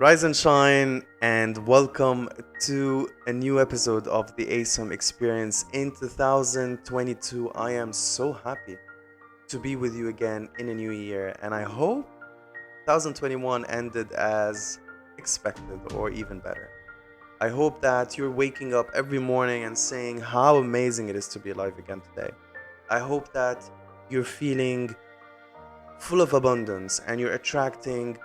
Rise and shine, and welcome to a new episode of the ASOM experience in 2022. I am so happy to be with you again in a new year, and I hope 2021 ended as expected or even better. I hope that you're waking up every morning and saying how amazing it is to be alive again today. I hope that you're feeling full of abundance and you're attracting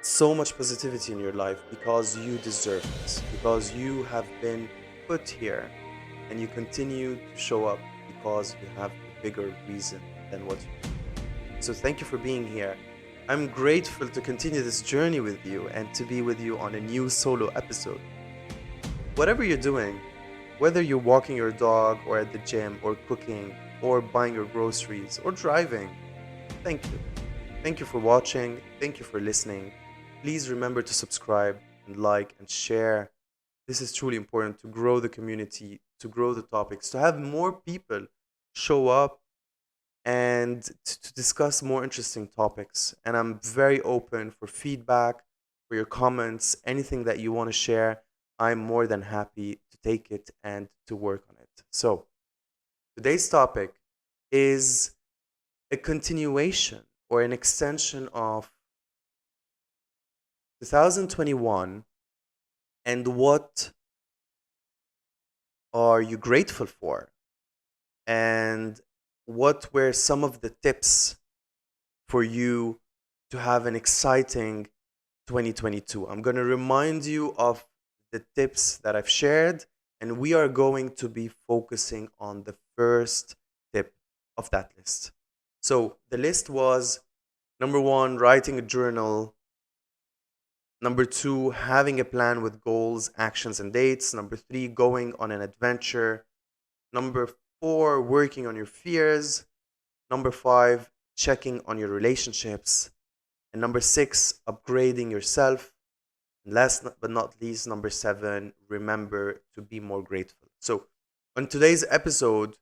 so much positivity in your life because you deserve this, because you have been put here and you continue to show up because you have a bigger reason than what you do. So, thank you for being here. I'm grateful to continue this journey with you and to be with you on a new solo episode. Whatever you're doing, whether you're walking your dog or at the gym or cooking or buying your groceries or driving, thank you. Thank you for watching. Thank you for listening. Please remember to subscribe and like and share. This is truly important to grow the community, to grow the topics, to have more people show up and to discuss more interesting topics. And I'm very open for feedback, for your comments, anything that you want to share. I'm more than happy to take it and to work on it. So, today's topic is a continuation or an extension of 2021 and what are you grateful for and what were some of the tips for you to have an exciting 2022. I'm going to remind you of the tips that I've shared, and we are going to be focusing on the first tip of that list. So the list was number one, writing a journal. Number two, having a plan with goals, actions, and dates. Number three, going on an adventure. Number four, working on your fears. Number five, checking on your relationships. And number six, upgrading yourself. And last but not least, number seven, remember to be more grateful. So, on today's episode,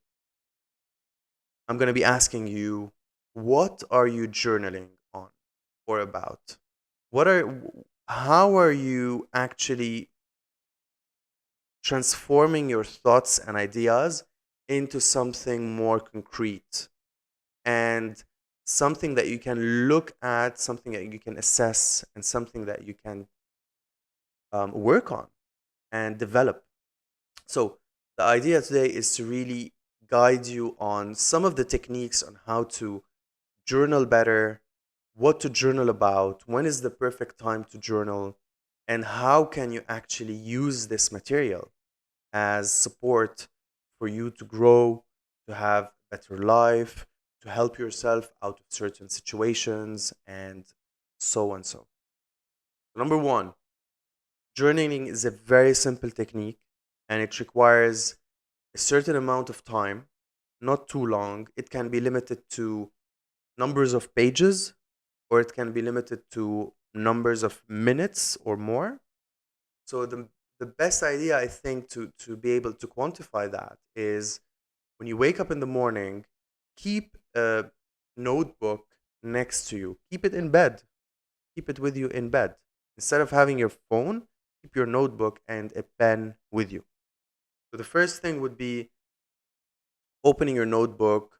I'm going to be asking you, what are you journaling on or about? What are how are you actually transforming your thoughts and ideas into something more concrete and something that you can look at, something that you can assess, and something that you can work on and develop? So, the idea today is to really guide you on some of the techniques on how to journal better, what to journal about, when is the perfect time to journal, and how can you actually use this material as support for you to grow, to have a better life, to help yourself out of certain situations, and so on. So, number one, journaling is a very simple technique and it requires a certain amount of time, not too long. It can be limited to numbers of pages or it can be limited to numbers of minutes or more. So the best idea I think to be able to quantify that is when you wake up in the morning, keep a notebook next to you. Keep it in bed. Keep it with you in bed. Instead of having your phone, keep your notebook and a pen with you. So the first thing would be opening your notebook,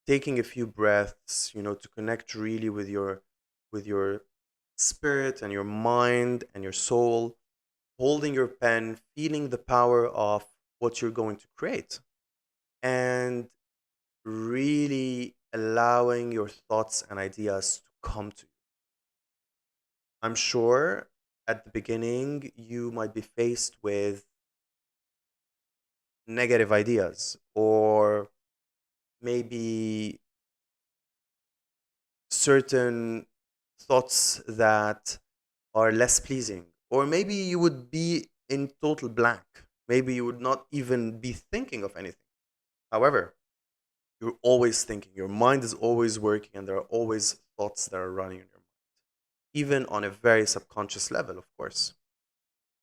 taking a few breaths, to connect really with your spirit and your mind and your soul, holding your pen, feeling the power of what you're going to create, and really allowing your thoughts and ideas to come to you. I'm sure at the beginning you might be faced with negative ideas or maybe certain thoughts that are less pleasing, or maybe you would be in total blank. Maybe you would not even be thinking of anything. However, you're always thinking, your mind is always working, and there are always thoughts that are running in your mind, even on a very subconscious level, of course.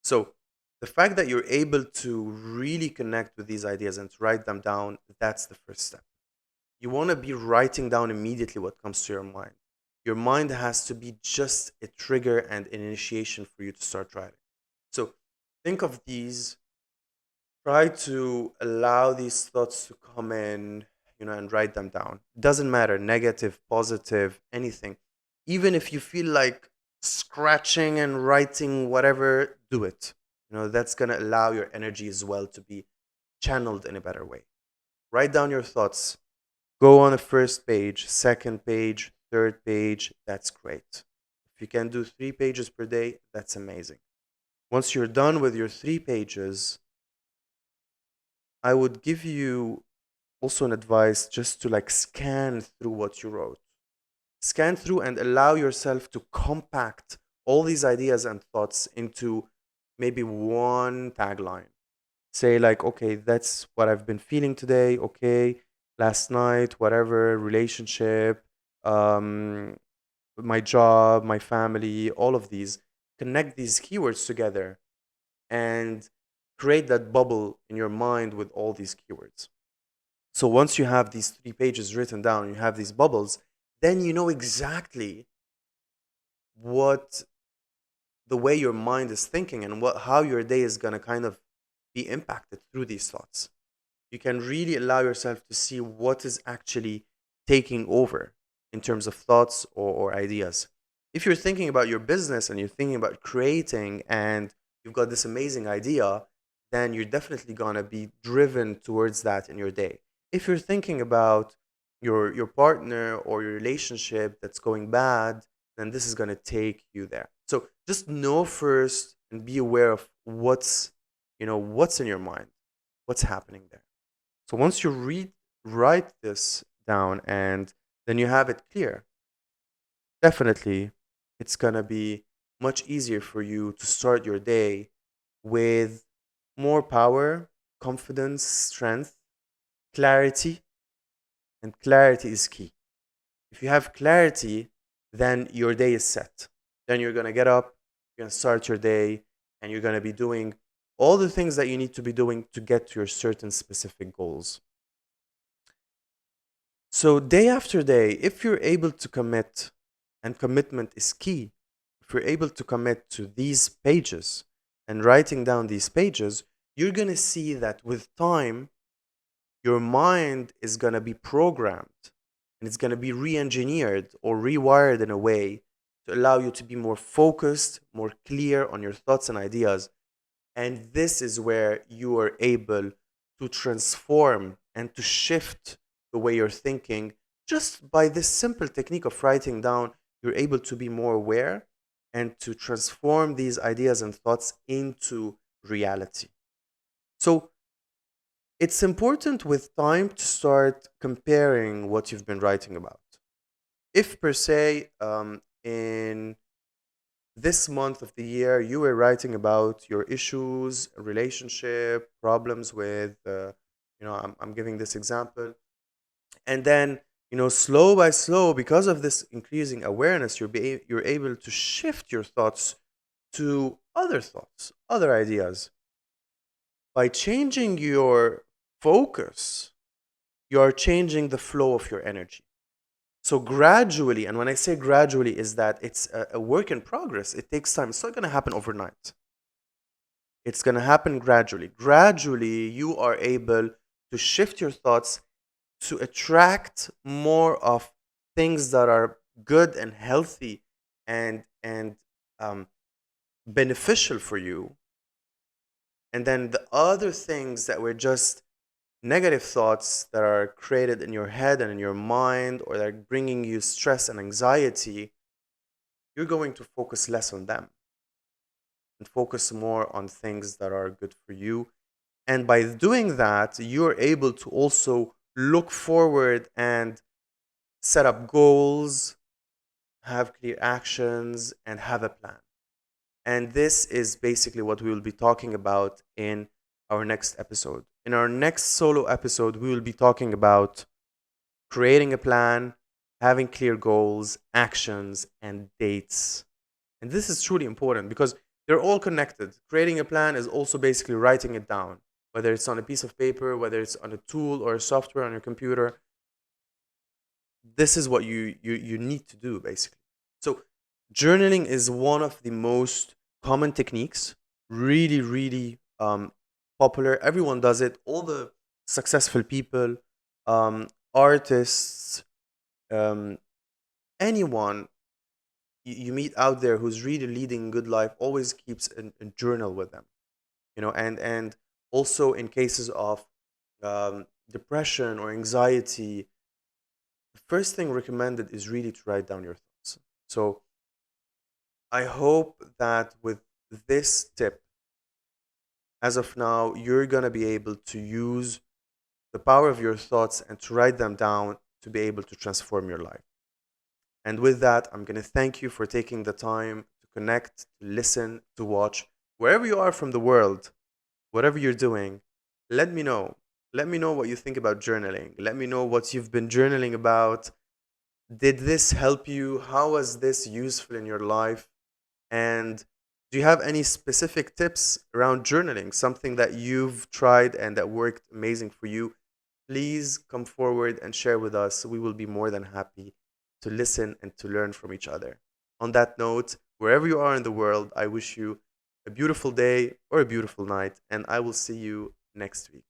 So, the fact that you're able to really connect with these ideas and to write them down, that's the first step. You want to be writing down immediately what comes to your mind. Your mind has to be just a trigger and an initiation for you to start writing. So think of these, try to allow these thoughts to come in, and write them down. Doesn't matter, negative, positive, anything. Even if you feel like scratching and writing whatever, do it. That's going to allow your energy as well to be channeled in a better way. Write down your thoughts. Go on the first page, second page, third page. That's great. If you can do 3 pages per day, that's amazing. Once you're done with your 3 pages, I would give you also an advice just to like scan through what you wrote. Scan through and allow yourself to compact all these ideas and thoughts into maybe one tagline. Say, like, okay, that's what I've been feeling today. Okay, last night, whatever, relationship, um, my job, my family, all of these. Connect these keywords together and create that bubble in your mind with all these keywords. So once you have these 3 pages written down, you have these bubbles, then you know exactly what the way your mind is thinking and how your day is going to kind of be impacted through these thoughts. You can really allow yourself to see what is actually taking over in terms of thoughts or ideas. If you're thinking about your business and you're thinking about creating and you've got this amazing idea, then you're definitely going to be driven towards that in your day. If you're thinking about your partner or your relationship that's going bad, then this is going to take you there. So just know first and be aware of what's in your mind, what's happening there. So once you write this down and then you have it clear, definitely it's going to be much easier for you to start your day with more power, confidence, strength, clarity, and clarity is key. If you have clarity, then your day is set. Then you're going to get up, you're going to start your day, and you're going to be doing all the things that you need to be doing to get to your certain specific goals. So, day after day, if you're able to commit, and commitment is key, if you're able to commit to these pages and writing down these pages, you're going to see that with time, your mind is going to be programmed and it's going to be re engineered or rewired in a way to allow you to be more focused, more clear on your thoughts and ideas. And this is where you are able to transform and to shift the way you're thinking. Just by this simple technique of writing down, you're able to be more aware and to transform these ideas and thoughts into reality. So it's important with time to start comparing what you've been writing about. If, per se, in this month of the year, you were writing about your issues, relationship, problems with, I'm giving this example. And then, slow by slow, because of this increasing awareness, you're able to shift your thoughts to other thoughts, other ideas. By changing your focus, you're changing the flow of your energy. So gradually, and when I say gradually, is that it's a work in progress. It takes time. It's not going to happen overnight. It's going to happen gradually. Gradually, you are able to shift your thoughts to attract more of things that are good and healthy and beneficial for you. And then the other things that were just negative thoughts that are created in your head and in your mind or that are bringing you stress and anxiety, you're going to focus less on them and focus more on things that are good for you. And by doing that, you're able to also look forward and set up goals, have clear actions, and have a plan. And this is basically what we will be talking about in our next episode. In our next solo episode, we will be talking about creating a plan, having clear goals, actions, and dates. And this is truly important because they're all connected. Creating a plan is also basically writing it down, whether it's on a piece of paper, whether it's on a tool or a software on your computer. this is what you need to do basically. So journaling is one of the most common techniques, really, really popular. Everyone does it. All the successful people, artists, um, anyone you meet out there who's really leading a good life always keeps a journal with them, and also in cases of depression or anxiety, the first thing recommended is really to write down your thoughts. So I hope that with this tip, as of now, you're going to be able to use the power of your thoughts and to write them down to be able to transform your life. And with that, I'm going to thank you for taking the time to connect, to listen, to watch. Wherever you are from the world, whatever you're doing, let me know. Let me know what you think about journaling. Let me know what you've been journaling about. Did this help you? How was this useful in your life? And do you have any specific tips around journaling, something that you've tried and that worked amazing for you? Please come forward and share with us. We will be more than happy to listen and to learn from each other. On that note, wherever you are in the world, I wish you a beautiful day or a beautiful night, and I will see you next week.